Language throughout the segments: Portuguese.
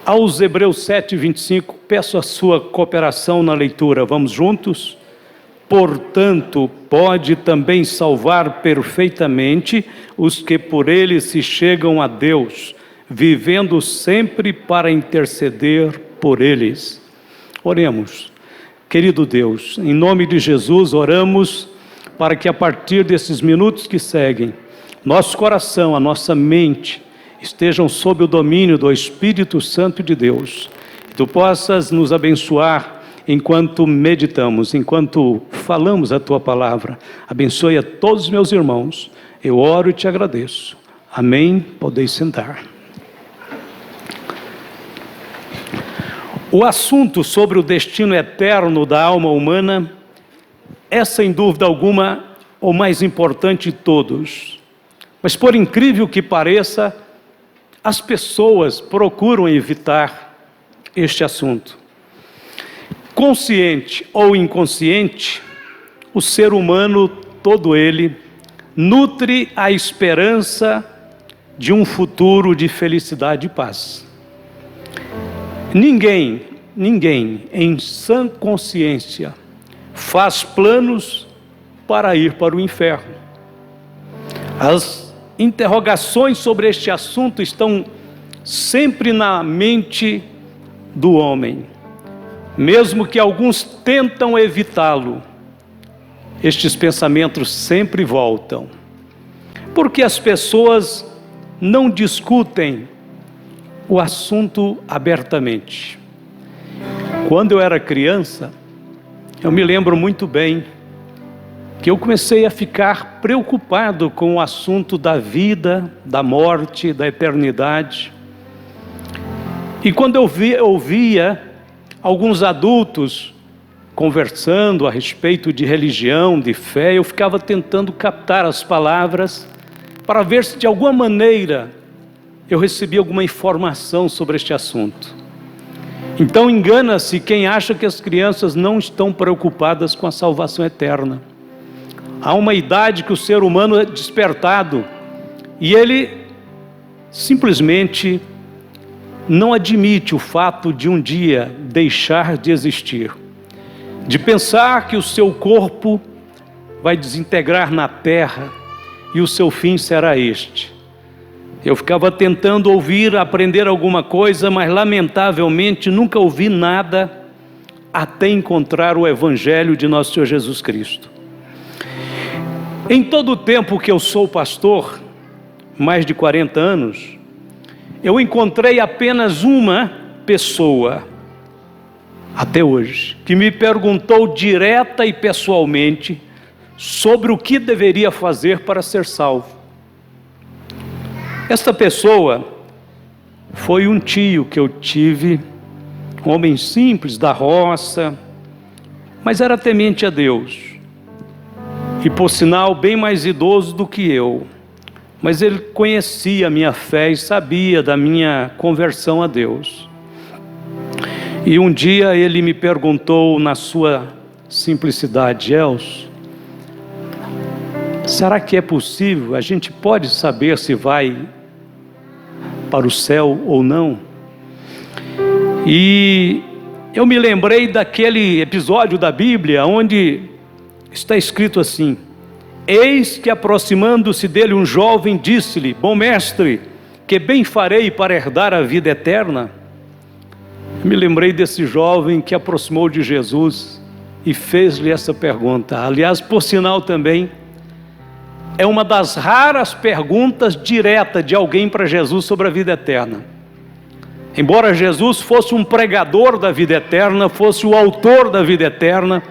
aos Hebreus 7:25, peço a sua cooperação na leitura. Vamos juntos? Portanto, pode também salvar perfeitamente os que por ele se chegam a Deus, vivendo sempre para interceder por eles. Oremos. Querido Deus, em nome de Jesus, oramos para que a partir desses minutos que seguem, nosso coração, a nossa mente, estejam sob o domínio do Espírito Santo de Deus. Tu possas nos abençoar enquanto meditamos, enquanto falamos a Tua palavra. Abençoe a todos os meus irmãos. Eu oro e te agradeço. Amém. Podeis sentar. O assunto sobre o destino eterno da alma humana é, sem dúvida alguma, o mais importante de todos. Mas, por incrível que pareça, as pessoas procuram evitar este assunto. Consciente ou inconsciente, o ser humano, todo ele, nutre a esperança de um futuro de felicidade e paz. Ninguém em sã consciência faz planos para ir para o inferno. As interrogações sobre este assunto estão sempre na mente do homem. Mesmo que alguns tentam evitá-lo, estes pensamentos sempre voltam. Porque as pessoas não discutem o assunto abertamente. Quando eu era criança, eu me lembro muito bem que eu comecei a ficar preocupado com o assunto da vida, da morte, da eternidade. E quando eu ouvia alguns adultos conversando a respeito de religião, de fé, eu ficava tentando captar as palavras para ver se de alguma maneira eu recebia alguma informação sobre este assunto. Então engana-se quem acha que as crianças não estão preocupadas com a salvação eterna. Há uma idade que o ser humano é despertado e ele simplesmente não admite o fato de um dia deixar de existir, de pensar que o seu corpo vai desintegrar na terra e o seu fim será este. Eu ficava tentando ouvir, aprender alguma coisa, mas lamentavelmente nunca ouvi nada até encontrar o Evangelho de nosso Senhor Jesus Cristo. Em todo o tempo que eu sou pastor, mais de 40 anos, eu encontrei apenas uma pessoa, até hoje, que me perguntou direta e pessoalmente sobre o que deveria fazer para ser salvo. Esta pessoa foi um tio que eu tive, um homem simples da roça, mas era temente a Deus. E por sinal bem mais idoso do que eu. Mas ele conhecia a minha fé e sabia da minha conversão a Deus. E um dia ele me perguntou na sua simplicidade: Elcio, será que é possível? A gente pode saber se vai para o céu ou não? E eu me lembrei daquele episódio da Bíblia onde está escrito assim: eis que aproximando-se dele um jovem disse-lhe: bom mestre, que bem farei para herdar a vida eterna? Eu me lembrei desse jovem que aproximou de Jesus e fez-lhe essa pergunta. Aliás, por sinal também, é uma das raras perguntas diretas de alguém para Jesus sobre a vida eterna. Embora Jesus fosse um pregador da vida eterna, fosse o autor da vida eterna,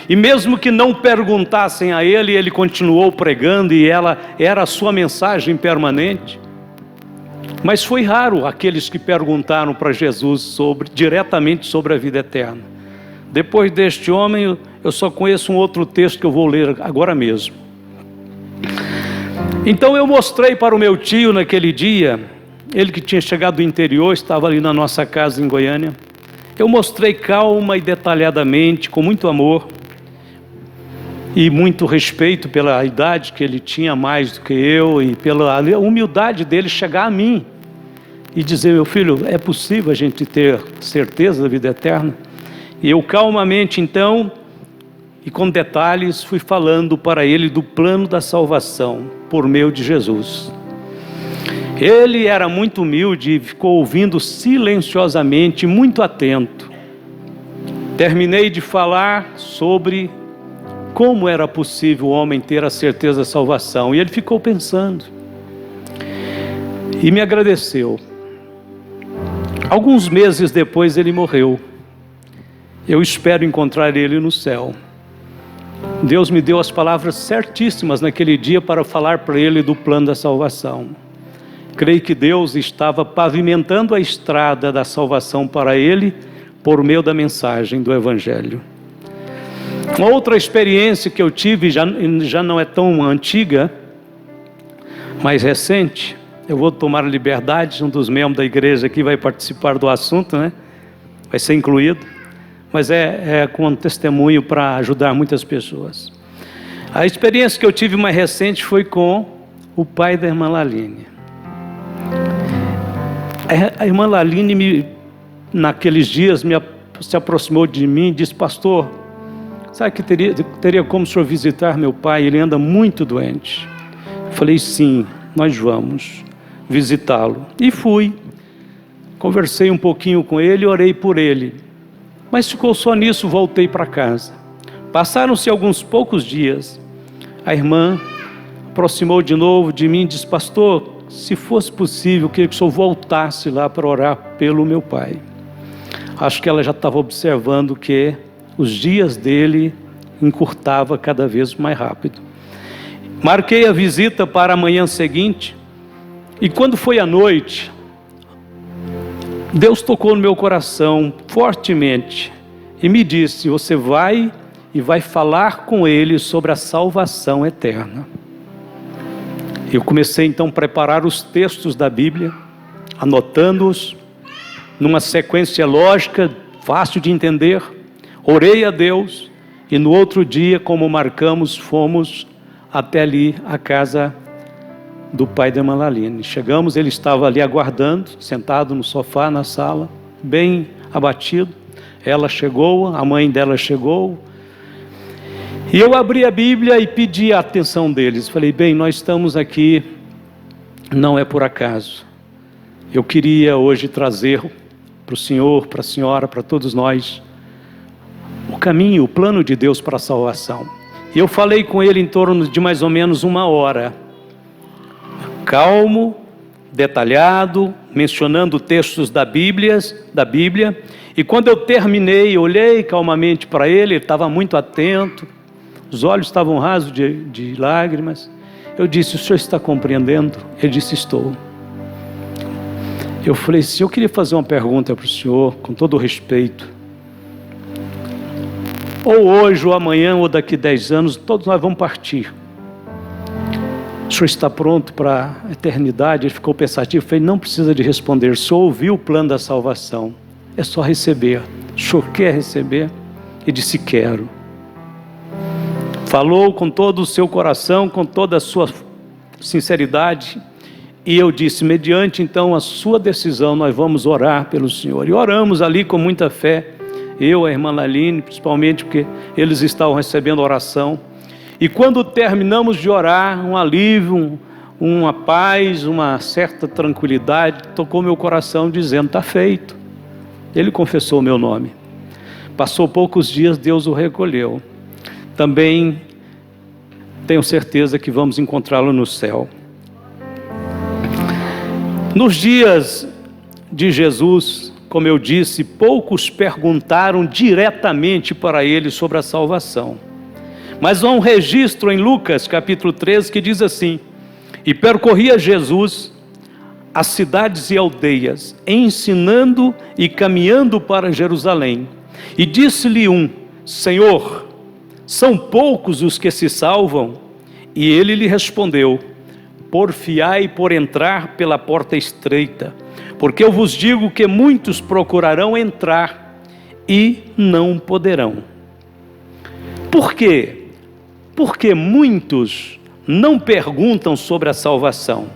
e mesmo que não perguntassem a ele, ele continuou pregando e ela era a sua mensagem permanente. Mas foi raro aqueles que perguntaram para Jesus diretamente sobre a vida eterna. Depois deste homem, eu só conheço um outro texto que eu vou ler agora mesmo. Então eu mostrei para o meu tio naquele dia, ele que tinha chegado do interior, estava ali na nossa casa em Goiânia. Eu mostrei calma e detalhadamente, com muito amor e muito respeito pela idade que ele tinha mais do que eu e pela humildade dele chegar a mim e dizer: meu filho, é possível a gente ter certeza da vida eterna? E eu calmamente então, e com detalhes, fui falando para ele do plano da salvação por meio de Jesus. Ele era muito humilde e ficou ouvindo silenciosamente, muito atento. Terminei de falar sobre como era possível o homem ter a certeza da salvação, e ele ficou pensando e me agradeceu. Alguns meses depois ele morreu. Eu espero encontrar ele no céu. Deus me deu as palavras certíssimas naquele dia para falar para ele do plano da salvação. Creio que Deus estava pavimentando a estrada da salvação para ele por meio da mensagem do Evangelho. Uma outra experiência que eu tive, já não é tão antiga, mais recente. Eu vou tomar liberdade, um dos membros da igreja aqui vai participar do assunto, né? Vai ser incluído, mas é com um testemunho para ajudar muitas pessoas. A experiência que eu tive mais recente foi com o pai da irmã Laline. A irmã Laline, naqueles dias, se aproximou de mim e disse: pastor, sabe que teria como o senhor visitar meu pai? Ele anda muito doente. Eu falei: sim, nós vamos visitá-lo. E fui. Conversei um pouquinho com ele, orei por ele. Mas ficou só nisso, voltei para casa. Passaram-se alguns poucos dias. A irmã aproximou de novo de mim e disse: pastor, se fosse possível, eu queria que o senhor voltasse lá para orar pelo meu pai. Acho que ela já estava observando que os dias dele encurtava cada vez mais rápido. Marquei a visita para a manhã seguinte, e quando foi à noite, Deus tocou no meu coração fortemente e me disse: você vai e vai falar com ele sobre a salvação eterna. Eu comecei então a preparar os textos da Bíblia, anotando-os numa sequência lógica, fácil de entender. Orei a Deus e no outro dia, como marcamos, fomos até ali a casa do pai da irmã Laline. Chegamos, ele estava ali aguardando, sentado no sofá na sala, bem abatido. Ela chegou, a mãe dela chegou, e eu abri a Bíblia e pedi a atenção deles. Falei: bem, nós estamos aqui, não é por acaso. Eu queria hoje trazer para o senhor, para a senhora, para todos nós, o caminho, o plano de Deus para a salvação. E eu falei com ele em torno de mais ou menos 1 hora. Calmo, detalhado, mencionando textos da Bíblia. E quando eu terminei, olhei calmamente para ele, ele estava muito atento, os olhos estavam rasos de lágrimas. Eu disse: o senhor está compreendendo? Ele disse: estou. Eu falei: se eu queria fazer uma pergunta para o senhor, com todo o respeito, ou hoje, ou amanhã, ou daqui 10 anos, todos nós vamos partir. O senhor está pronto para a eternidade? Ele ficou pensativo. Eu falei: não precisa de responder, o senhor ouviu o plano da salvação, é só receber. O senhor quer receber? Ele disse: quero. Falou com todo o seu coração, com toda a sua sinceridade, e eu disse: mediante então a sua decisão, nós vamos orar pelo senhor. E oramos ali com muita fé, eu, a irmã Laline, principalmente porque eles estavam recebendo oração. E quando terminamos de orar, um alívio, uma paz, uma certa tranquilidade tocou meu coração, dizendo: está feito. Ele confessou o meu nome. Passou poucos dias, Deus o recolheu. Também tenho certeza que vamos encontrá-lo no céu. Nos dias de Jesus, como eu disse, poucos perguntaram diretamente para ele sobre a salvação. Mas há um registro em Lucas capítulo 13 que diz assim: e percorria Jesus as cidades e aldeias, ensinando e caminhando para Jerusalém. E disse-lhe um: Senhor, são poucos os que se salvam? E ele lhe respondeu: porfiai por entrar pela porta estreita, porque eu vos digo que muitos procurarão entrar e não poderão. Por quê? Porque muitos não perguntam sobre a salvação.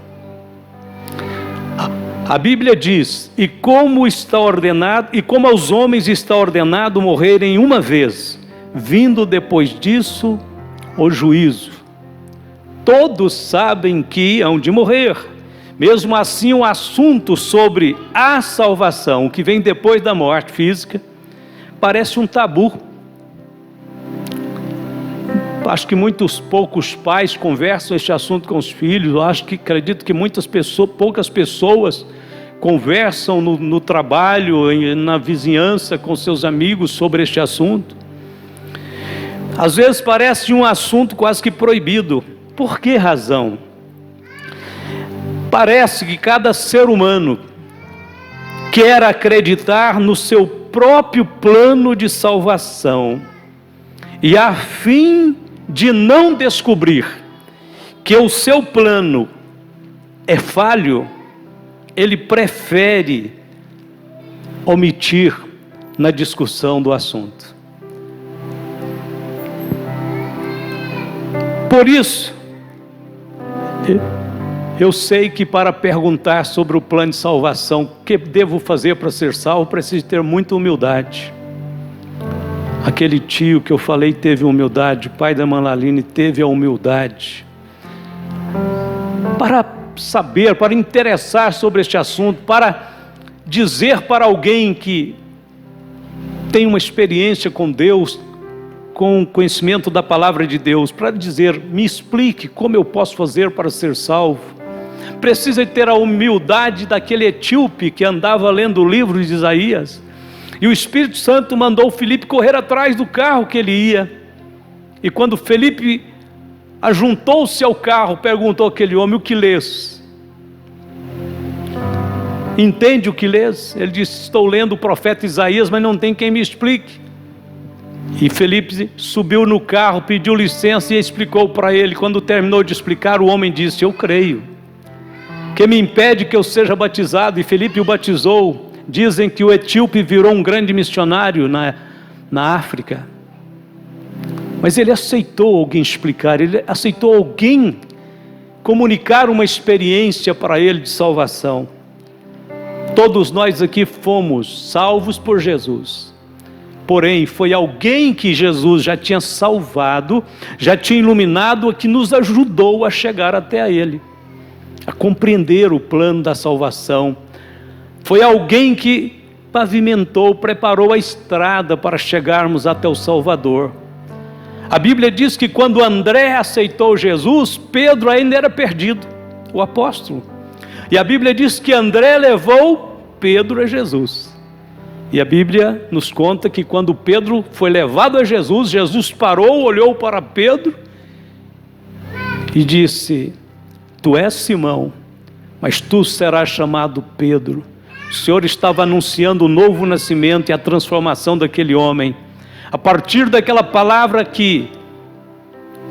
A Bíblia diz: e como está ordenado, e como aos homens está ordenado morrerem uma vez, vindo depois disso o juízo. Todos sabem que hão de morrer. Mesmo assim, o assunto sobre a salvação, o que vem depois da morte física, parece um tabu. Acho que poucos pais conversam este assunto com os filhos. Acredito que poucas pessoas conversam no trabalho, na vizinhança, com seus amigos sobre este assunto. Às vezes parece um assunto quase que proibido. Por que razão? Parece que cada ser humano quer acreditar no seu próprio plano de salvação, e a fim de não descobrir que o seu plano é falho, ele prefere omitir na discussão do assunto. Por isso, eu sei que para perguntar sobre o plano de salvação, o que devo fazer para ser salvo, preciso ter muita humildade. Aquele tio que eu falei teve humildade, o pai da Manaline teve a humildade para saber, para interessar sobre este assunto, para dizer para alguém que tem uma experiência com Deus, com conhecimento da palavra de Deus, para dizer: me explique como eu posso fazer para ser salvo. Precisa ter a humildade daquele etíope que andava lendo o livro de Isaías, e o Espírito Santo mandou Felipe correr atrás do carro que ele ia, e quando Felipe ajuntou-se ao carro, perguntou àquele homem: o que lês? Entende o que lês? Ele disse: estou lendo o profeta Isaías, mas não tem quem me explique. E Felipe subiu no carro, pediu licença e explicou para ele. Quando terminou de explicar, o homem disse: eu creio. Que me impede que eu seja batizado? E Felipe o batizou. Dizem que o etíope virou um grande missionário na África. Mas ele aceitou alguém explicar, ele aceitou alguém comunicar uma experiência para ele de salvação. Todos nós aqui fomos salvos por Jesus. Porém, foi alguém que Jesus já tinha salvado, já tinha iluminado, que nos ajudou a chegar até Ele, a compreender o plano da salvação. Foi alguém que pavimentou, preparou a estrada para chegarmos até o Salvador. A Bíblia diz que quando André aceitou Jesus, Pedro ainda era perdido, o apóstolo. E a Bíblia diz que André levou Pedro a Jesus. E a Bíblia nos conta que quando Pedro foi levado a Jesus, Jesus parou, olhou para Pedro e disse: tu és Simão, mas tu serás chamado Pedro. O Senhor estava anunciando o novo nascimento e a transformação daquele homem. A partir daquela palavra que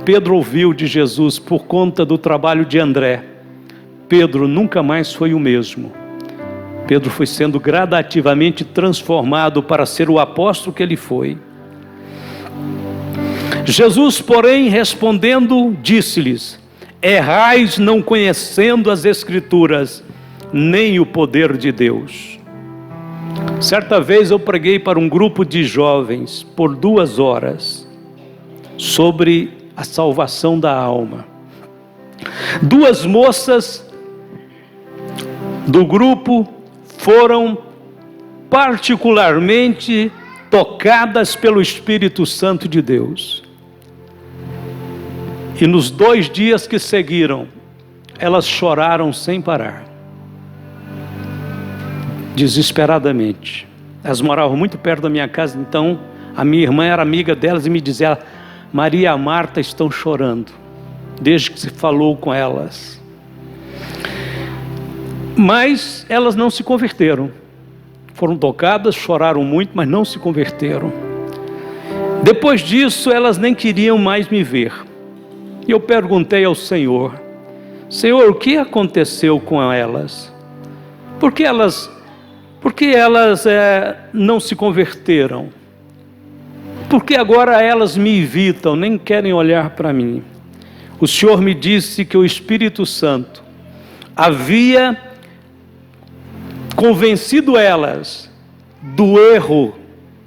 Pedro ouviu de Jesus por conta do trabalho de André, Pedro nunca mais foi o mesmo. Pedro foi sendo gradativamente transformado para ser o apóstolo que ele foi. Jesus, porém, respondendo, disse-lhes: errais não conhecendo as Escrituras, nem o poder de Deus. Certa vez eu preguei para um grupo de jovens por 2 horas sobre a salvação da alma. 2 moças do grupo foram particularmente tocadas pelo Espírito Santo de Deus. E nos 2 dias que seguiram, elas choraram sem parar, desesperadamente. Elas moravam muito perto da minha casa, então a minha irmã era amiga delas e me dizia: Maria e Marta estão chorando, desde que se falou com elas. Mas elas não se converteram. Foram tocadas, choraram muito, mas não se converteram. Depois disso, elas nem queriam mais me ver. E eu perguntei ao Senhor: Senhor, o que aconteceu com elas? Por que elas não se converteram? Por que agora elas me evitam, nem querem olhar para mim? O Senhor me disse que o Espírito Santo havia convencido elas do erro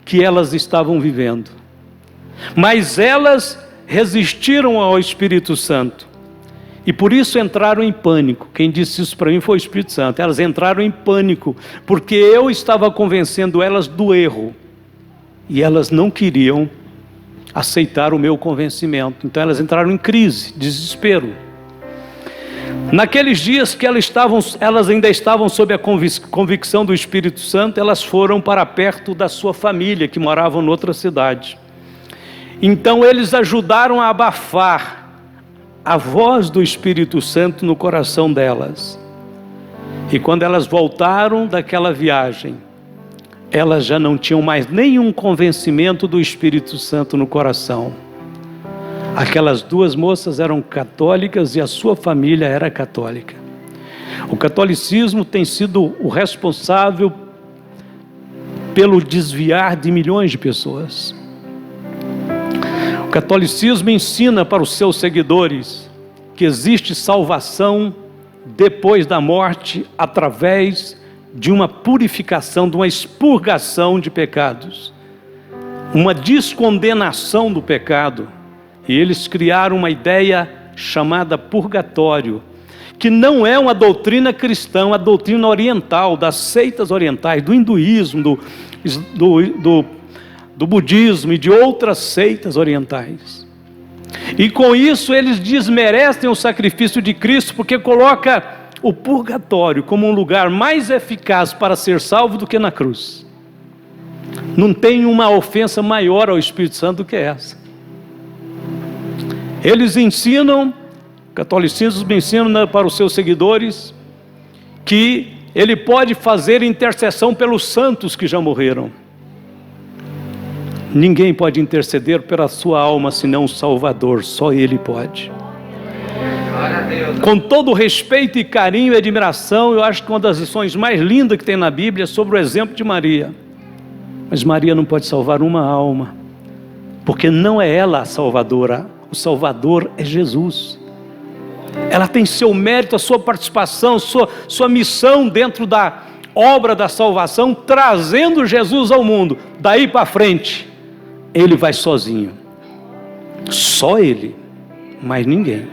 que elas estavam vivendo. Mas elas resistiram ao Espírito Santo. E por isso entraram em pânico. Quem disse isso para mim foi o Espírito Santo. Elas entraram em pânico, porque eu estava convencendo elas do erro. E elas não queriam aceitar o meu convencimento. Então elas entraram em crise, desespero. Naqueles dias que elas ainda estavam sob a convicção do Espírito Santo, elas foram para perto da sua família, que moravam em outra cidade. Então eles ajudaram a abafar a voz do Espírito Santo no coração delas. E quando elas voltaram daquela viagem, elas já não tinham mais nenhum convencimento do Espírito Santo no coração. Aquelas duas moças eram católicas e a sua família era católica. O catolicismo tem sido o responsável pelo desviar de milhões de pessoas. O catolicismo ensina para os seus seguidores que existe salvação depois da morte através de uma purificação, de uma expurgação de pecados, uma descondenação do pecado. E eles criaram uma ideia chamada purgatório, que não é uma doutrina cristã, é uma doutrina oriental, das seitas orientais, do hinduísmo, do budismo e de outras seitas orientais. E com isso eles desmerecem o sacrifício de Cristo, porque coloca o purgatório como um lugar mais eficaz para ser salvo do que na cruz. Não tem uma ofensa maior ao Espírito Santo do que essa. Eles ensinam, o catolicismo ensina para os seus seguidores, que ele pode fazer intercessão pelos santos que já morreram. Ninguém pode interceder pela sua alma senão o Salvador, só Ele pode. Com todo respeito e carinho e admiração, eu acho que uma das lições mais lindas que tem na Bíblia é sobre o exemplo de Maria. Mas Maria não pode salvar uma alma, porque não é ela a salvadora, o Salvador é Jesus. Ela tem seu mérito, a sua participação, sua missão dentro da obra da salvação, trazendo Jesus ao mundo. Daí para frente, Ele vai sozinho. Só Ele, mais ninguém.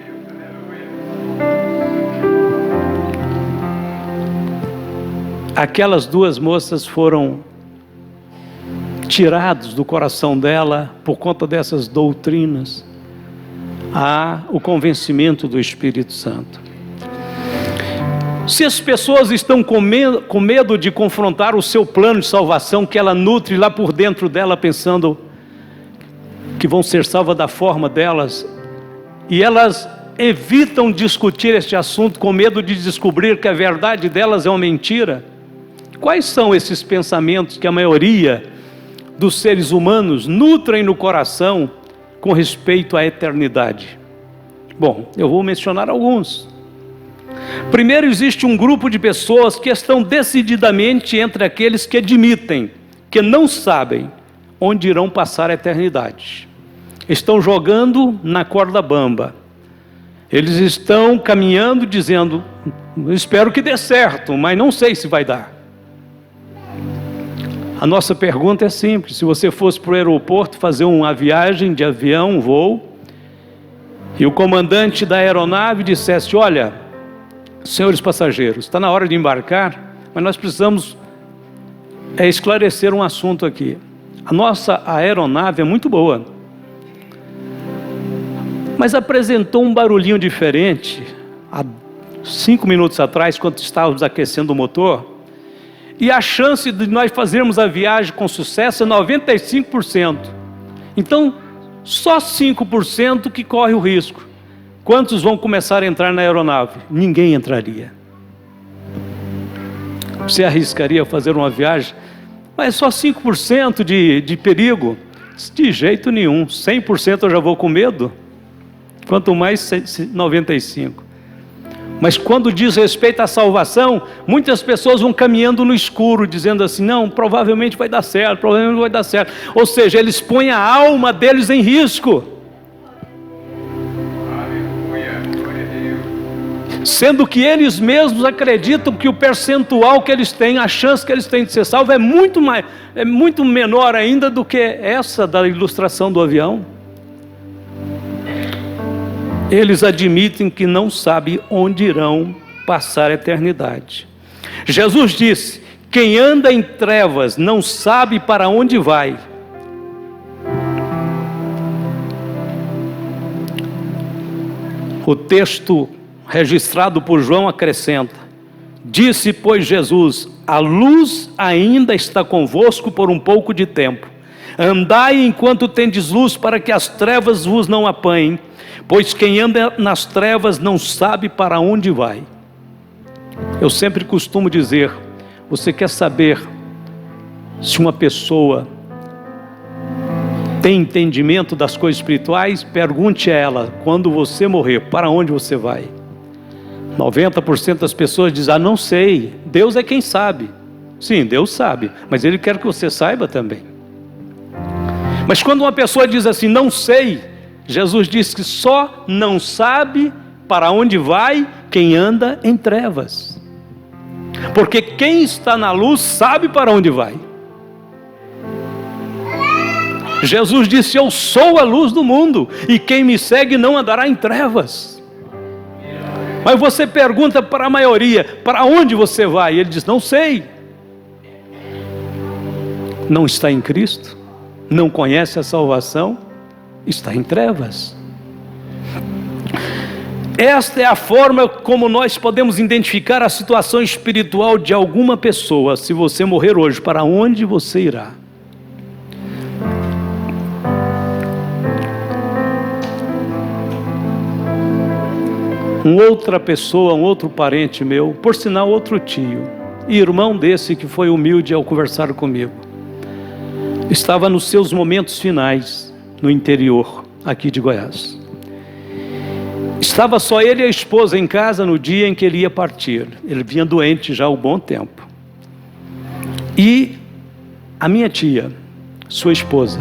Aquelas duas moças foram tirados do coração dela por conta dessas doutrinas, o convencimento do Espírito Santo. Se as pessoas estão com medo de confrontar o seu plano de salvação, que ela nutre lá por dentro dela, pensando que vão ser salvas da forma delas, e elas evitam discutir este assunto com medo de descobrir que a verdade delas é uma mentira, quais são esses pensamentos que a maioria dos seres humanos nutrem no coração com respeito à eternidade? Bom, eu vou mencionar alguns. Primeiro, existe um grupo de pessoas que estão decididamente entre aqueles que admitem que não sabem onde irão passar a eternidade. Estão jogando na corda bamba. Eles estão caminhando dizendo, espero que dê certo, mas não sei se vai dar. A nossa pergunta é simples: se você fosse para o aeroporto fazer uma viagem de avião, um voo, e o comandante da aeronave dissesse, olha, senhores passageiros, está na hora de embarcar, mas nós precisamos esclarecer um assunto aqui. A nossa aeronave é muito boa, mas apresentou um barulhinho diferente há 5 minutos atrás, quando estávamos aquecendo o motor, e a chance de nós fazermos a viagem com sucesso é 95%. Então, só 5% que corre o risco. Quantos vão começar a entrar na aeronave? Ninguém entraria. Você arriscaria fazer uma viagem? Mas só 5% de perigo? De jeito nenhum. 100% eu já vou com medo. Quanto mais 95%. Mas quando diz respeito à salvação, muitas pessoas vão caminhando no escuro, dizendo assim, não, provavelmente vai dar certo, provavelmente vai dar certo. Ou seja, eles põem a alma deles em risco. sendo que eles mesmos acreditam que o percentual que eles têm, a chance que eles têm de ser salvos é muito menor ainda do que essa da ilustração do avião. Eles admitem que não sabem onde irão passar a eternidade. Jesus disse: quem anda em trevas não sabe para onde vai. O texto registrado por João acrescenta: disse, pois, Jesus: a luz ainda está convosco por um pouco de tempo. Andai enquanto tendes luz, para que as trevas vos não apanhem, pois quem anda nas trevas não sabe para onde vai. Eu sempre costumo dizer: você quer saber se uma pessoa tem entendimento das coisas espirituais? Pergunte a ela: quando você morrer, para onde você vai? 90% das pessoas dizem: não sei, Deus é quem sabe. Sim, Deus sabe, mas Ele quer que você saiba também. Mas quando uma pessoa diz assim: não sei, Jesus disse que só não sabe para onde vai quem anda em trevas. Porque quem está na luz sabe para onde vai. Jesus disse: eu sou a luz do mundo, e quem me segue não andará em trevas. Mas você pergunta para a maioria: para onde você vai? E ele diz: não sei. Não está em Cristo, não conhece a salvação, está em trevas. Esta é a forma como nós podemos identificar a situação espiritual de alguma pessoa. Se você morrer hoje, para onde você irá? Outra pessoa, um outro parente meu, por sinal outro tio, irmão desse que foi humilde ao conversar comigo, estava nos seus momentos finais, no interior aqui de Goiás. Estava só ele e a esposa em casa no dia em que ele ia partir. Ele vinha doente já há um bom tempo. E a minha tia, sua esposa,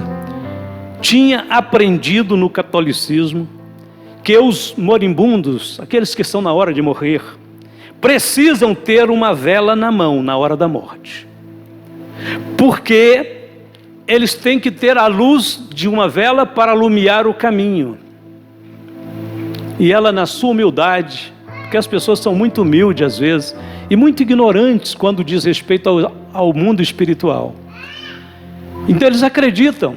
tinha aprendido no catolicismo que os moribundos, aqueles que são na hora de morrer, precisam ter uma vela na mão na hora da morte. Porque eles têm que ter a luz de uma vela para alumiar o caminho. E ela, na sua humildade, porque as pessoas são muito humildes às vezes, e muito ignorantes quando diz respeito ao mundo espiritual. Então eles acreditam.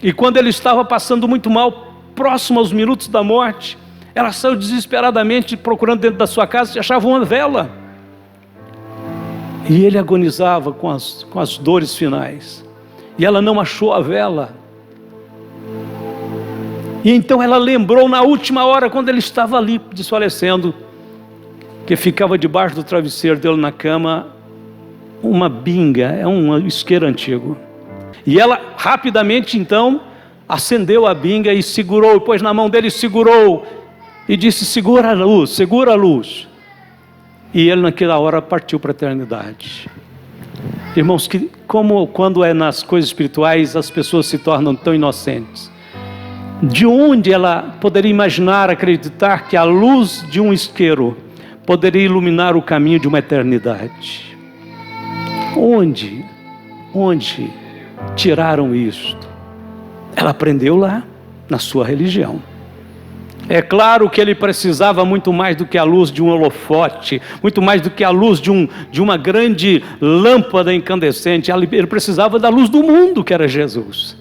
E quando ele estava passando muito mal, próximo aos minutos da morte, ela saiu desesperadamente procurando dentro da sua casa e achava uma vela. E ele agonizava com as dores finais. E ela não achou a vela. E então ela lembrou na última hora, quando ele estava ali desfalecendo, que ficava debaixo do travesseiro dele na cama, uma binga, um isqueiro antigo. E ela rapidamente então acendeu a binga e segurou, pôs na mão dele e segurou, e disse: segura a luz, segura a luz. E ele naquela hora partiu para a eternidade. Irmãos, como quando é nas coisas espirituais as pessoas se tornam tão inocentes. De onde ela poderia imaginar, acreditar que a luz de um isqueiro poderia iluminar o caminho de uma eternidade? Onde tiraram isto? Ela aprendeu lá, na sua religião. É claro que ele precisava muito mais do que a luz de um holofote, muito mais do que a luz de uma grande lâmpada incandescente. Ele precisava da luz do mundo, que era Jesus,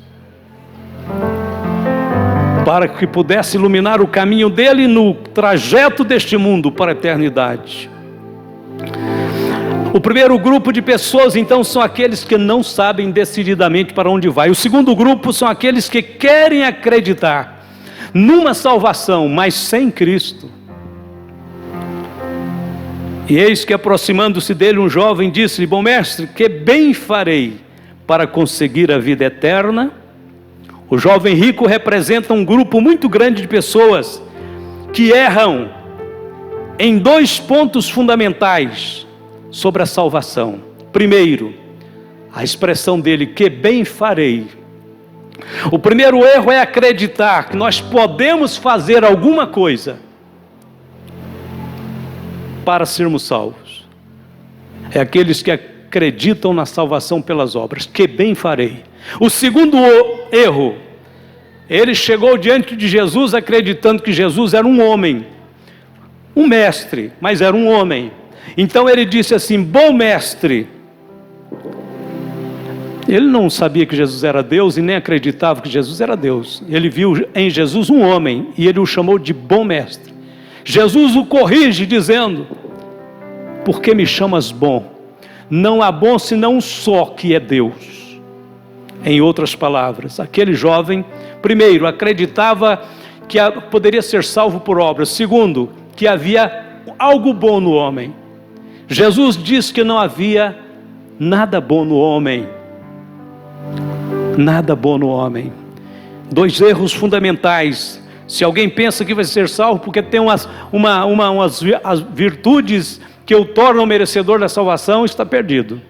para que pudesse iluminar o caminho dele no trajeto deste mundo para a eternidade. O primeiro grupo de pessoas, então, são aqueles que não sabem decididamente para onde vai. O segundo grupo são aqueles que querem acreditar numa salvação, mas sem Cristo. E eis que, aproximando-se dele, um jovem disse-lhe: bom mestre, que bem farei para conseguir a vida eterna? O jovem rico representa um grupo muito grande de pessoas que erram em dois pontos fundamentais sobre a salvação. Primeiro, a expressão dele, que bem farei. O primeiro erro é acreditar que nós podemos fazer alguma coisa para sermos salvos. É aqueles que acreditam na salvação pelas obras. Que bem farei. O segundo erro, ele chegou diante de Jesus acreditando que Jesus era um homem, um mestre, mas era um homem. Então ele disse assim: bom mestre. Ele não sabia que Jesus era Deus e nem acreditava que Jesus era Deus. Ele viu em Jesus um homem e ele o chamou de bom mestre. Jesus o corrige dizendo: por que me chamas bom? Não há bom senão um só, que é Deus. Em outras palavras, aquele jovem, primeiro, acreditava que poderia ser salvo por obras. Segundo, que havia algo bom no homem. Jesus disse que não havia nada bom no homem. Nada bom no homem. Dois erros fundamentais. Se alguém pensa que vai ser salvo porque tem umas virtudes que o tornam merecedor da salvação, está perdido.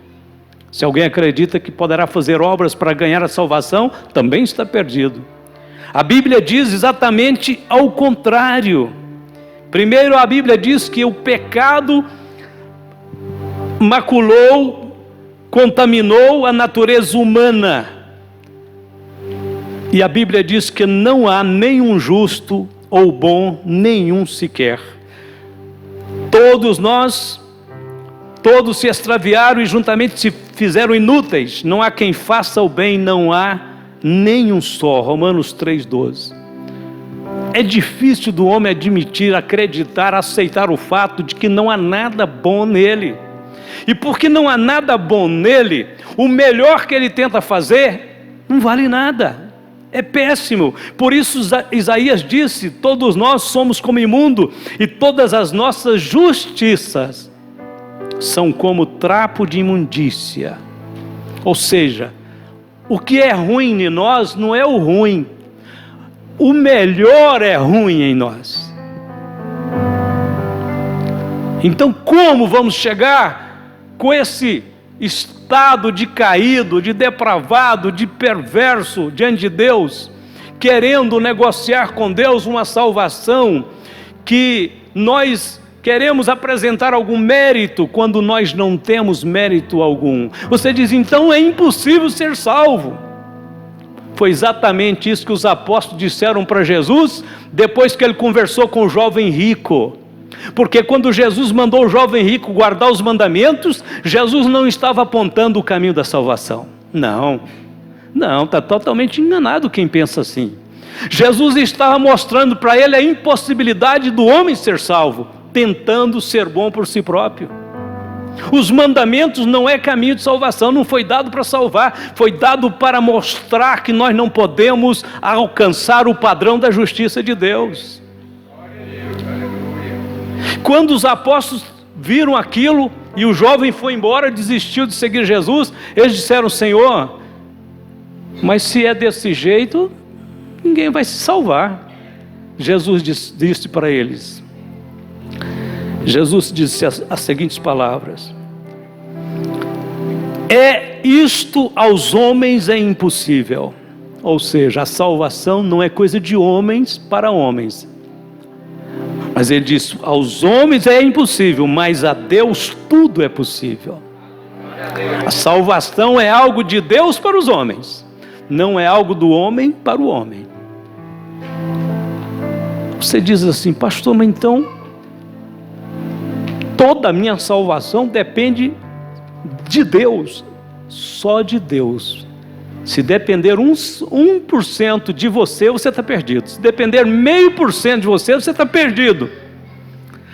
Se alguém acredita que poderá fazer obras para ganhar a salvação, também está perdido. A Bíblia diz exatamente ao contrário. Primeiro, a Bíblia diz que o pecado maculou, contaminou a natureza humana. E a Bíblia diz que não há nenhum justo ou bom, nenhum sequer. Todos nós, todos se extraviaram e juntamente se fizeram inúteis. Não há quem faça o bem, não há nenhum só. Romanos 3,12. É difícil do homem admitir, acreditar, aceitar o fato de que não há nada bom nele. E porque não há nada bom nele, o melhor que ele tenta fazer não vale nada. É péssimo. Por isso Isaías disse: todos nós somos como imundo, e todas as nossas justiças são como trapo de imundícia. Ou seja, o que é ruim em nós não é o ruim, o melhor é ruim em nós. Então como vamos chegar com esse estado de caído, de depravado, de perverso diante de Deus, querendo negociar com Deus uma salvação que nós queremos apresentar algum mérito, quando nós não temos mérito algum? Você diz, então é impossível ser salvo. Foi exatamente isso que os apóstolos disseram para Jesus, depois que ele conversou com o jovem rico. Porque quando Jesus mandou o jovem rico guardar os mandamentos, Jesus não estava apontando o caminho da salvação. Não, está totalmente enganado quem pensa assim. Jesus estava mostrando para ele a impossibilidade do homem ser salvo, tentando ser bom por si próprio. Os mandamentos não é caminho de salvação, não foi dado para salvar, foi dado para mostrar que nós não podemos alcançar o padrão da justiça de Deus. Quando os apóstolos viram aquilo e o jovem foi embora, desistiu de seguir Jesus, eles disseram, Senhor, mas se é desse jeito, ninguém vai se salvar. Jesus disse para eles, Jesus disse as seguintes palavras: é isto aos homens é impossível. Ou seja, a salvação não é coisa de homens para homens. Mas ele disse, aos homens é impossível, mas a Deus tudo é possível. A salvação é algo de Deus para os homens, não é algo do homem para o homem. Você diz assim, pastor, mas então toda a minha salvação depende de Deus, só de Deus. Se depender 1% de você, você está perdido. Se depender 0,5% de você, você está perdido.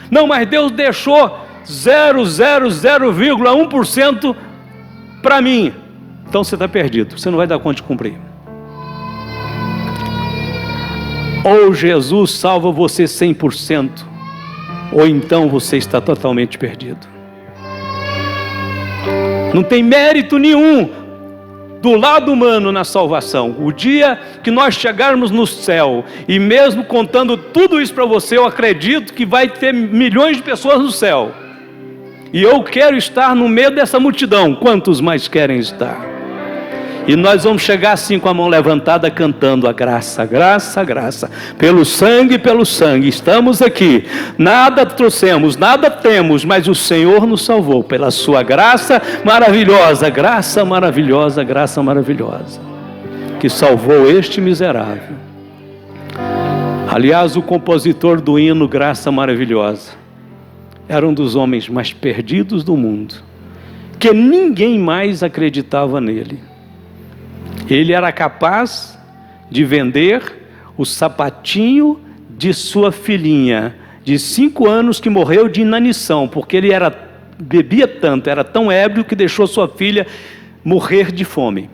Não, mas Deus deixou 0,1% para mim. Então você está perdido, você não vai dar conta de cumprir. Ou Jesus salva você 100%, ou então você está totalmente perdido. Não tem mérito nenhum do lado humano na salvação. O dia que nós chegarmos no céu, e mesmo contando tudo isso para você, eu acredito que vai ter milhões de pessoas no céu, e eu quero estar no meio dessa multidão. Quantos mais querem estar? E nós vamos chegar assim com a mão levantada, cantando a graça, graça, graça. Pelo sangue, estamos aqui. Nada trouxemos, nada temos, mas o Senhor nos salvou pela sua graça maravilhosa, graça maravilhosa, graça maravilhosa, que salvou este miserável. Aliás, o compositor do hino Graça Maravilhosa era um dos homens mais perdidos do mundo, que ninguém mais acreditava nele. Ele era capaz de vender o sapatinho de sua filhinha, de 5 anos, que morreu de inanição, porque ele bebia tanto, era tão ébrio, que deixou sua filha morrer de fome.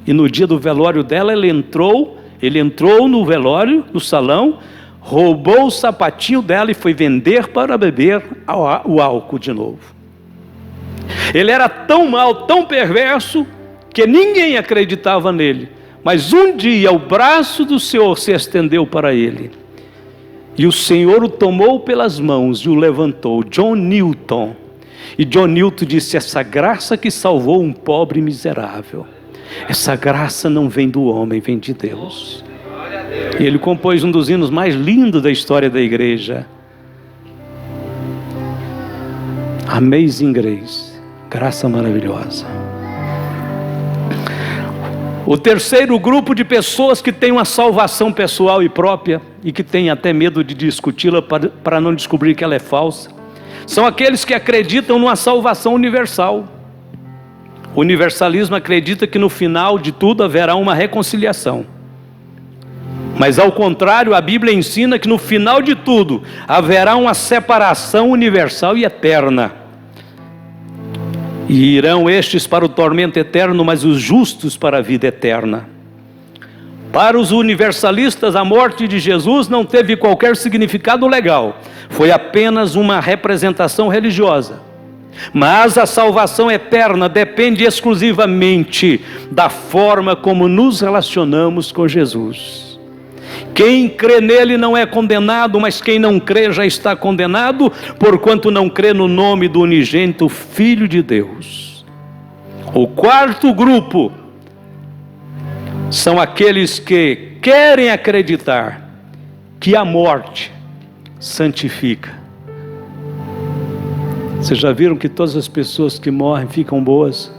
E no dia do velório dela, ele entrou no velório, no salão, roubou o sapatinho dela e foi vender para beber o álcool de novo. Ele era tão mau, tão perverso, que ninguém acreditava nele. Mas um dia o braço do Senhor se estendeu para ele, e o Senhor o tomou pelas mãos e o levantou. John Newton. E John Newton disse: essa graça que salvou um pobre miserável, essa graça não vem do homem, vem de Deus. E ele compôs um dos hinos mais lindos da história da igreja. Amazing Grace, graça maravilhosa. O terceiro grupo de pessoas que tem uma salvação pessoal e própria, e que tem até medo de discuti-la para não descobrir que ela é falsa, são aqueles que acreditam numa salvação universal. O universalismo acredita que no final de tudo haverá uma reconciliação. Mas ao contrário, a Bíblia ensina que no final de tudo haverá uma separação universal e eterna. E irão estes para o tormento eterno, mas os justos para a vida eterna. Para os universalistas, a morte de Jesus não teve qualquer significado legal, foi apenas uma representação religiosa. Mas a salvação eterna depende exclusivamente da forma como nos relacionamos com Jesus. Quem crê nele não é condenado, mas quem não crê já está condenado, porquanto não crê no nome do unigênito Filho de Deus. O quarto grupo são aqueles que querem acreditar que a morte santifica. Vocês já viram que todas as pessoas que morrem ficam boas?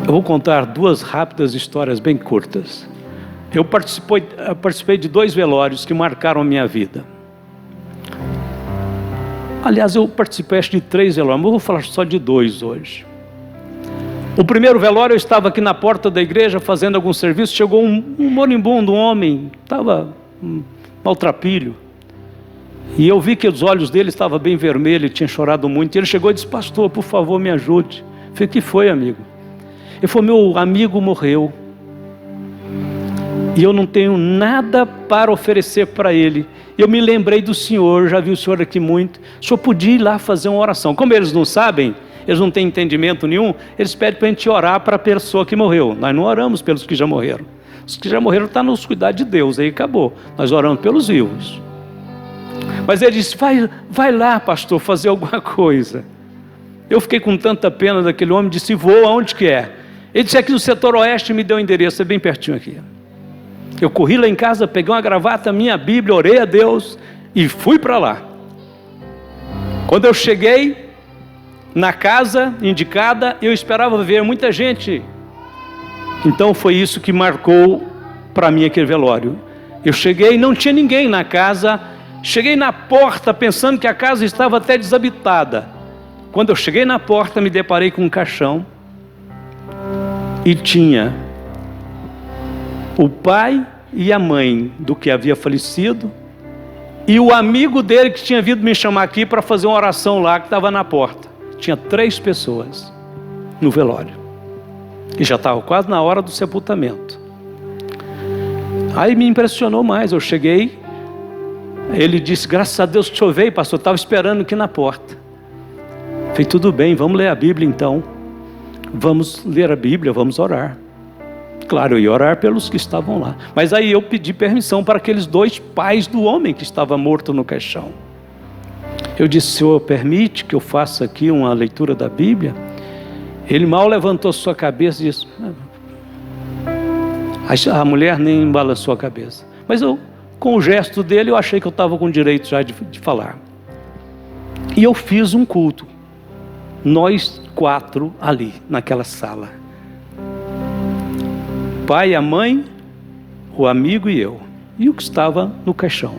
Eu vou contar 2 rápidas histórias bem curtas. Eu participei de 2 velórios que marcaram a minha vida. Aliás, eu participei de 3 velórios, mas eu vou falar só de 2 hoje. O primeiro velório, eu estava aqui na porta da igreja fazendo algum serviço, chegou um moribundo, um homem, estava maltrapilho. E eu vi que os olhos dele estavam bem vermelhos, ele tinha chorado muito. E ele chegou e disse: pastor, por favor, me ajude. Eu falei: o que foi, amigo? Ele falou: meu amigo morreu, e eu não tenho nada para oferecer para ele. Eu me lembrei do senhor, já vi o senhor aqui muito, o senhor podia ir lá fazer uma oração. Como eles não sabem, eles não têm entendimento nenhum, eles pedem para a gente orar para a pessoa que morreu. Nós não oramos pelos que já morreram. Os que já morreram estão nos cuidados de Deus, aí acabou. Nós oramos pelos vivos. Mas ele disse: vai lá, pastor, fazer alguma coisa. Eu fiquei com tanta pena daquele homem, disse: vou, aonde que é? Ele disse: aqui no setor oeste, me deu o endereço, é bem pertinho aqui. Eu corri lá em casa, peguei uma gravata, minha Bíblia, orei a Deus e fui para lá. Quando eu cheguei na casa indicada, eu esperava ver muita gente. Então foi isso que marcou para mim aquele velório. Eu cheguei, não tinha ninguém na casa. Cheguei na porta pensando que a casa estava até desabitada. Quando eu cheguei na porta, me deparei com um caixão. E tinha o pai e a mãe do que havia falecido, e o amigo dele que tinha vindo me chamar aqui para fazer uma oração lá, que estava na porta. Tinha 3 pessoas no velório. E já estava quase na hora do sepultamento. Aí me impressionou mais. Eu cheguei, ele disse: graças a Deus que o senhor veio, pastor, estava esperando aqui na porta. Falei: tudo bem, vamos ler a Bíblia então. Vamos ler a Bíblia, vamos orar. Claro, eu ia orar pelos que estavam lá. Mas aí eu pedi permissão para aqueles 2 pais do homem que estava morto no caixão. Eu disse: Senhor, permite que eu faça aqui uma leitura da Bíblia? Ele mal levantou sua cabeça e disse... A mulher nem balançou a cabeça. Mas eu, com o gesto dele, eu achei que eu estava com direito já de falar. E eu fiz um culto. Nós 4 ali, naquela sala. O pai, a mãe, o amigo e eu. E o que estava no caixão.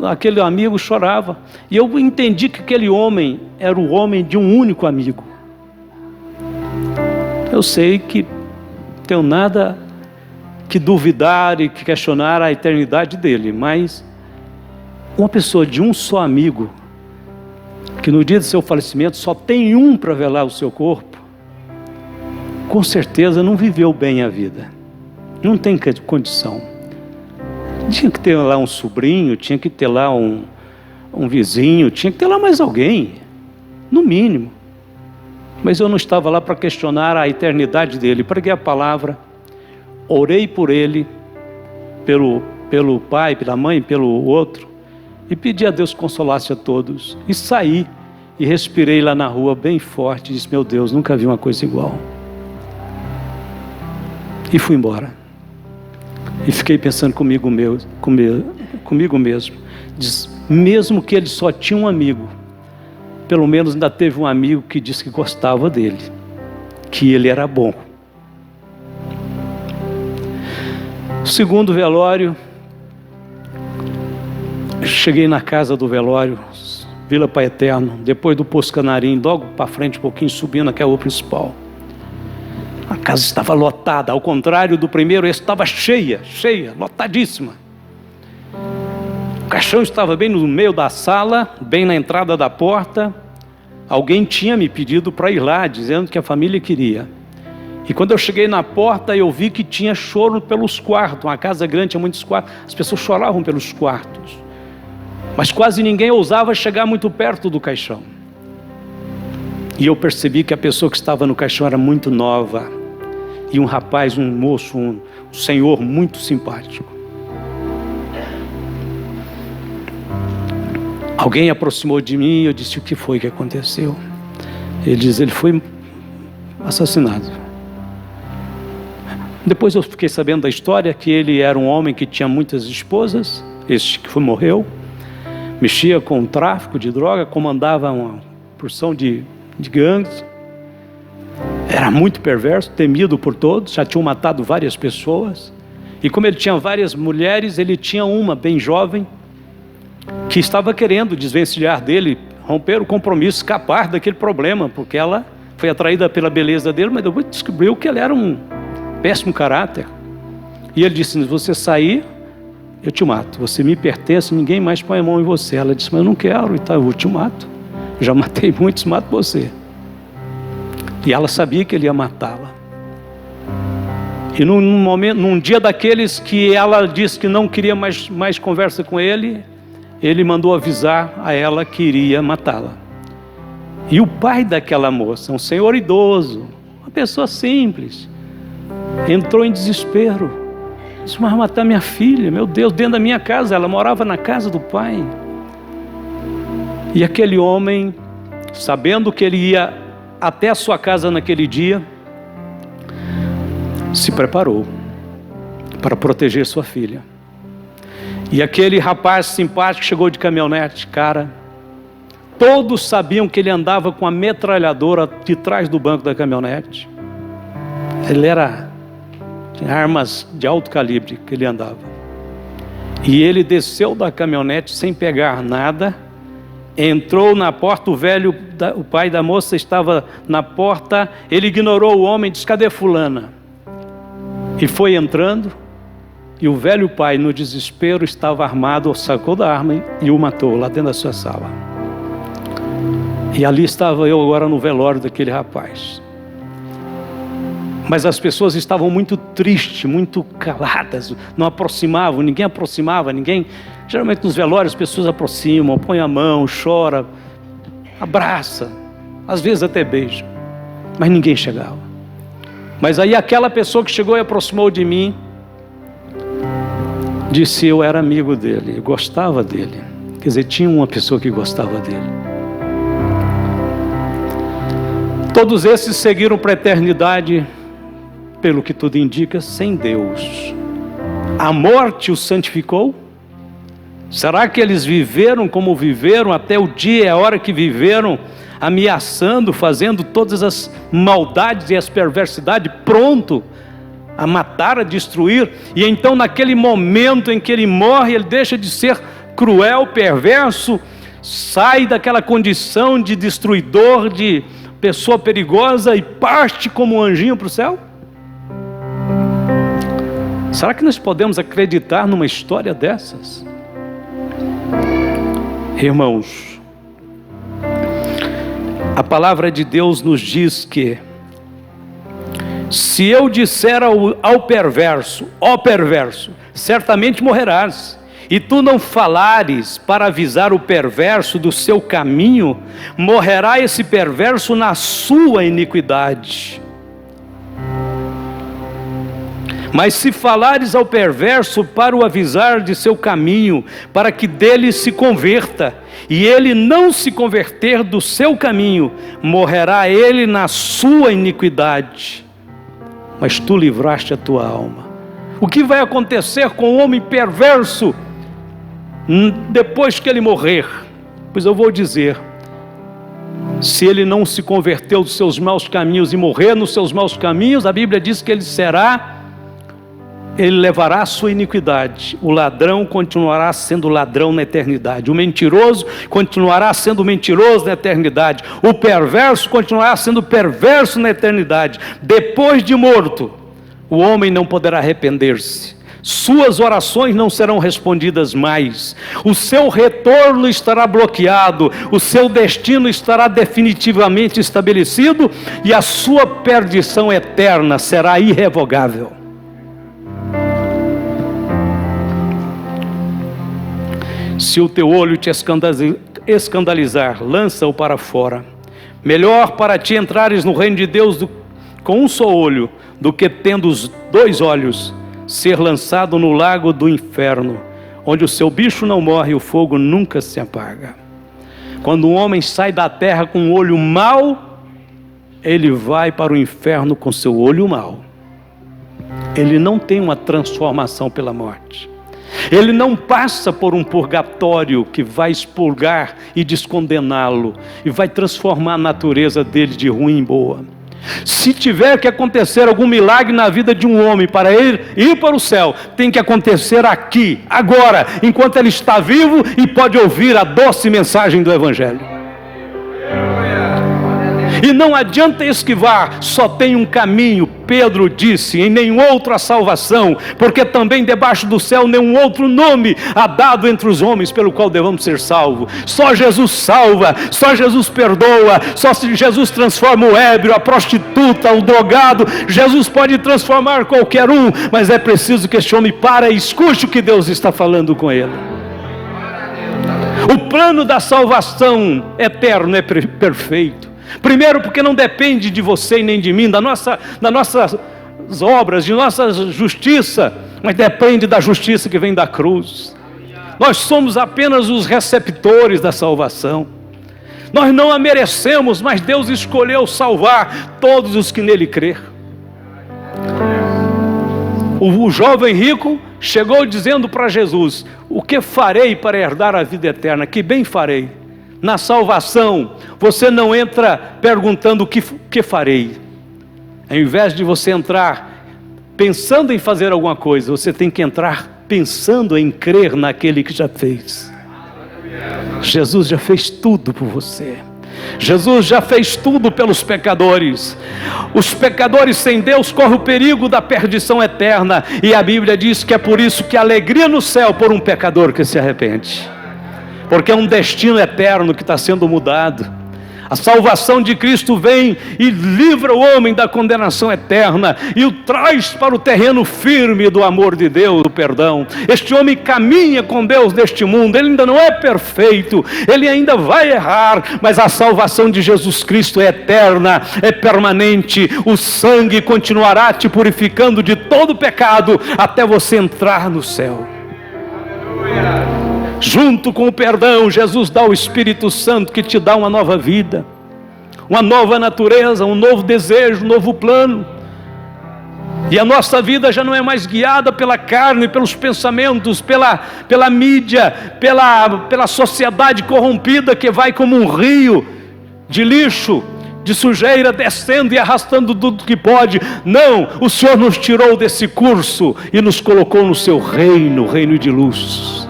Aquele amigo chorava. E eu entendi que aquele homem era o homem de um único amigo. Eu sei que tenho nada que duvidar e que questionar a eternidade dele, mas uma pessoa de um só amigo, que no dia do seu falecimento só tem um para velar o seu corpo, com certeza não viveu bem a vida, não tem condição. Tinha que ter lá um sobrinho, tinha que ter lá um vizinho, tinha que ter lá mais alguém, no mínimo. Mas eu não estava lá para questionar a eternidade dele. Preguei a palavra, orei por ele, pelo pai, pela mãe, pelo outro, e pedi a Deus que consolasse a todos. E saí e respirei lá na rua bem forte, e disse: meu Deus, nunca vi uma coisa igual. E fui embora. E fiquei pensando comigo mesmo. Diz, mesmo que ele só tinha um amigo, pelo menos ainda teve um amigo que disse que gostava dele, que ele era bom. Segundo velório, cheguei na casa do velório, Vila Pai Eterno, depois do Poço Canarim, logo para frente um pouquinho, subindo até a rua principal. A casa estava lotada, ao contrário do primeiro, esse estava cheia, lotadíssima. O caixão estava bem no meio da sala, bem na entrada da porta. Alguém tinha me pedido para ir lá, dizendo que a família queria. E quando eu cheguei na porta, eu vi que tinha choro pelos quartos. Uma casa grande, tinha muitos quartos. As pessoas choravam pelos quartos. Mas quase ninguém ousava chegar muito perto do caixão. E eu percebi que a pessoa que estava no caixão era muito nova. E um rapaz, um moço, um senhor muito simpático. Alguém aproximou de mim e eu disse: o que foi que aconteceu? Ele diz: ele foi assassinado. Depois eu fiquei sabendo da história que ele era um homem que tinha muitas esposas. Este que morreu, mexia com o tráfico de droga, comandava uma porção de gangues. Era muito perverso, temido por todos, já tinham matado várias pessoas. E como ele tinha várias mulheres, ele tinha uma bem jovem, que estava querendo desvencilhar dele, romper o compromisso, escapar daquele problema, porque ela foi atraída pela beleza dele, mas depois descobriu que ele era um péssimo caráter. E ele disse: se você sair, eu te mato. Você me pertence, ninguém mais põe a mão em você. Ela disse: mas eu não quero, então eu te mato. Já matei muitos, mato você. E ela sabia que ele ia matá-la. E num dia daqueles que ela disse que não queria mais conversa com ele, ele mandou avisar a ela que iria matá-la. E o pai daquela moça, um senhor idoso, uma pessoa simples, entrou em desespero. Disse: mas matar minha filha, meu Deus, dentro da minha casa. Ela morava na casa do pai. E aquele homem, sabendo que ele ia até a sua casa naquele dia, se preparou para proteger sua filha. E aquele rapaz simpático chegou de caminhonete, cara. Todos sabiam que ele andava com a metralhadora de trás do banco da caminhonete. Tinha armas de alto calibre que ele andava. E ele desceu da caminhonete sem pegar nada, entrou na porta, o pai da moça estava na porta, ele ignorou o homem, disse: cadê fulana? E foi entrando. E o velho pai, no desespero, estava armado, sacou da arma e o matou lá dentro da sua sala. E ali estava eu agora no velório daquele rapaz. Mas as pessoas estavam muito tristes, muito caladas, não aproximavam, ninguém aproximava, ninguém... Geralmente nos velórios as pessoas aproximam, põem a mão, chora, abraça, às vezes até beija, mas ninguém chegava. Mas aí aquela pessoa que chegou e aproximou de mim, disse: eu era amigo dele, eu gostava dele. Quer dizer, tinha uma pessoa que gostava dele. Todos esses seguiram para a eternidade, pelo que tudo indica, sem Deus. A morte os santificou? Será que eles viveram como viveram até o dia e a hora que viveram, ameaçando, fazendo todas as maldades e as perversidades, pronto a matar, a destruir? E então naquele momento em que ele morre, ele deixa de ser cruel, perverso, sai daquela condição de destruidor, de pessoa perigosa e parte como um anjinho para o céu? Será que nós podemos acreditar numa história dessas? Irmãos, a palavra de Deus nos diz que se eu disser ao perverso, ó perverso, certamente morrerás, e tu não falares para avisar o perverso do seu caminho, morrerá esse perverso na sua iniquidade. Mas se falares ao perverso para o avisar de seu caminho, para que dele se converta, e ele não se converter do seu caminho, morrerá ele na sua iniquidade. Mas tu livraste a tua alma. O que vai acontecer com o homem perverso depois que ele morrer? Pois eu vou dizer: se ele não se converteu dos seus maus caminhos e morrer nos seus maus caminhos, a Bíblia diz que ele levará a sua iniquidade. O ladrão continuará sendo ladrão na eternidade. O mentiroso continuará sendo mentiroso na eternidade. O perverso continuará sendo perverso na eternidade. Depois de morto, o homem não poderá arrepender-se. Suas orações não serão respondidas mais. O seu retorno estará bloqueado. O seu destino estará definitivamente estabelecido. E a sua perdição eterna será irrevogável. Se o teu olho te escandalizar, lança-o para fora. Melhor para ti entrares no reino de Deus com um só olho, do que tendo os 2 olhos, ser lançado no lago do inferno, onde o seu bicho não morre e o fogo nunca se apaga. Quando um homem sai da terra com um olho mau, ele vai para o inferno com seu olho mau. Ele não tem uma transformação pela morte. Ele não passa por um purgatório que vai expurgar e descondená-lo e vai transformar a natureza dele de ruim em boa. Se tiver que acontecer algum milagre na vida de um homem para ele ir para o céu, tem que acontecer aqui, agora, enquanto ele está vivo e pode ouvir a doce mensagem do Evangelho. E não adianta esquivar, só tem um caminho. Pedro disse: em nenhum outro há salvação, porque também debaixo do céu nenhum outro nome há dado entre os homens pelo qual devamos ser salvos. Só Jesus salva, só Jesus perdoa, só Jesus transforma o ébrio, a prostituta, o drogado. Jesus pode transformar qualquer um, mas é preciso que este homem pare e escute o que Deus está falando com ele. O plano da salvação eterno é perfeito. Primeiro, porque não depende de você e nem de mim, das nossas obras, de nossa justiça, mas depende da justiça que vem da cruz. Nós somos apenas os receptores da salvação. Nós não a merecemos, mas Deus escolheu salvar todos os que nele crêem. O jovem rico chegou dizendo para Jesus: o que farei para herdar a vida eterna? Que bem farei. Na salvação, você não entra perguntando o que farei. Ao invés de você entrar pensando em fazer alguma coisa, você tem que entrar pensando em crer naquele que já fez. Jesus já fez tudo por você. Jesus já fez tudo pelos pecadores. Os pecadores sem Deus correm o perigo da perdição eterna. E a Bíblia diz que é por isso que a alegria no céu por um pecador que se arrepende. Porque é um destino eterno que está sendo mudado. A salvação de Cristo vem e livra o homem da condenação eterna e o traz para o terreno firme do amor de Deus, do perdão. Este homem caminha com Deus neste mundo, ele ainda não é perfeito, ele ainda vai errar, mas a salvação de Jesus Cristo é eterna, é permanente. O sangue continuará te purificando de todo pecado até você entrar no céu. Junto com o perdão, Jesus dá o Espírito Santo que te dá uma nova vida, uma nova natureza, um novo desejo, um novo plano. E a nossa vida já não é mais guiada pela carne, pelos pensamentos, pela mídia, pela sociedade corrompida que vai como um rio de lixo, de sujeira, descendo e arrastando tudo que pode. Não, o Senhor nos tirou desse curso e nos colocou no seu reino, reino de luz.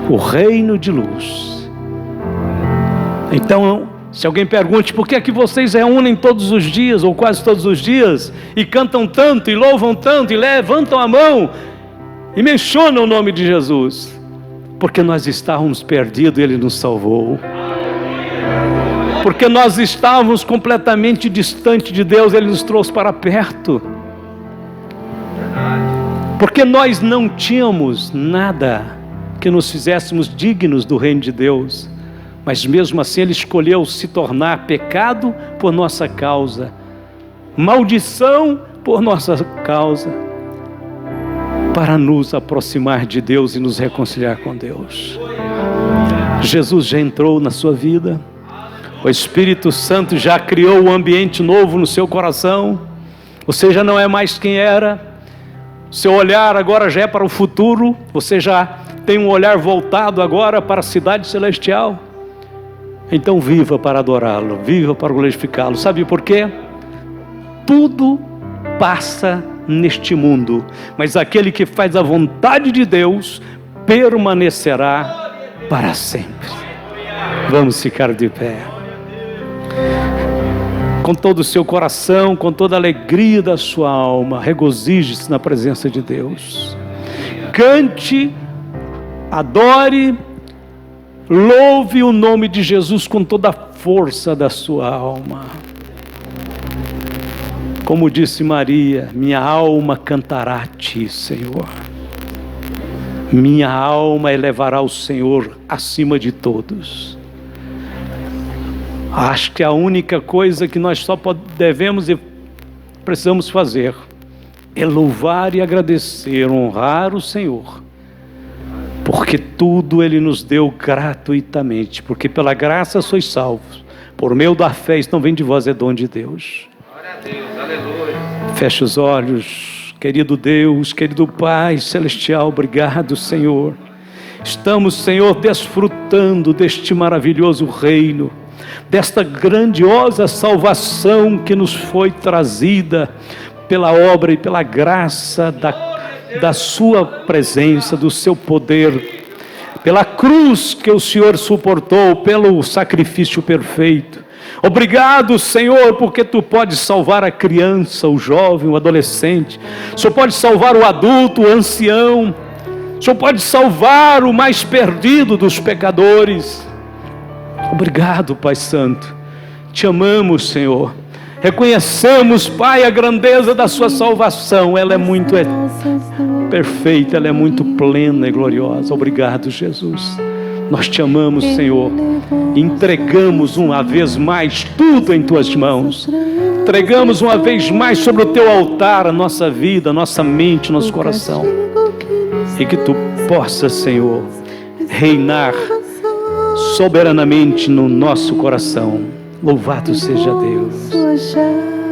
O reino de luz. Então, se alguém pergunte por que é que vocês reúnem todos os dias, ou quase todos os dias, e cantam tanto, e louvam tanto, e levantam a mão, e mencionam o nome de Jesus, porque nós estávamos perdidos e Ele nos salvou. Porque nós estávamos completamente distantes de Deus, Ele nos trouxe para perto. Porque nós não tínhamos nada que nos fizéssemos dignos do reino de Deus, mas mesmo assim Ele escolheu se tornar pecado por nossa causa, maldição por nossa causa, para nos aproximar de Deus e nos reconciliar com Deus. Jesus já entrou na sua vida, o Espírito Santo já criou um ambiente novo no seu coração, você já não é mais quem era, seu olhar agora já é para o futuro, você já tem um olhar voltado agora para a cidade celestial. Então viva para adorá-lo, viva para glorificá-lo. Sabe por quê? Tudo passa neste mundo, mas aquele que faz a vontade de Deus permanecerá para sempre. Vamos ficar de pé. Com todo o seu coração, com toda a alegria da sua alma, regozije-se na presença de Deus. Cante, adore, louve o nome de Jesus com toda a força da sua alma. Como disse Maria, minha alma cantará a ti, Senhor. Minha alma elevará o Senhor acima de todos. Acho que a única coisa que nós só devemos e precisamos fazer é louvar e agradecer, honrar o Senhor, porque tudo Ele nos deu gratuitamente, porque pela graça sois salvos, por meio da fé, isso não vem de vós, é dom de Deus. Glória a Deus, aleluia. Feche os olhos, querido Deus, querido Pai Celestial, obrigado, Senhor. Estamos, Senhor, desfrutando deste maravilhoso reino, desta grandiosa salvação que nos foi trazida pela obra e pela graça da sua presença, do seu poder, pela cruz que o Senhor suportou, pelo sacrifício perfeito. Obrigado, Senhor, porque Tu podes salvar a criança, o jovem, o adolescente. O Senhor pode salvar o adulto, o ancião. O Senhor pode salvar o mais perdido dos pecadores. Obrigado, Pai Santo. Te amamos, Senhor. Reconhecemos, Pai, a grandeza da sua salvação. Ela é muito perfeita, ela é muito plena e gloriosa. Obrigado, Jesus. Nós te amamos, Senhor. Entregamos uma vez mais tudo em Tuas mãos. Entregamos uma vez mais sobre o Teu altar a nossa vida, a nossa mente, nosso coração. E que Tu possas, Senhor, reinar soberanamente no nosso coração. Louvado seja Deus.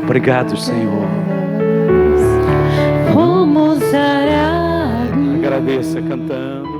Obrigado, Senhor. Agradeça cantando.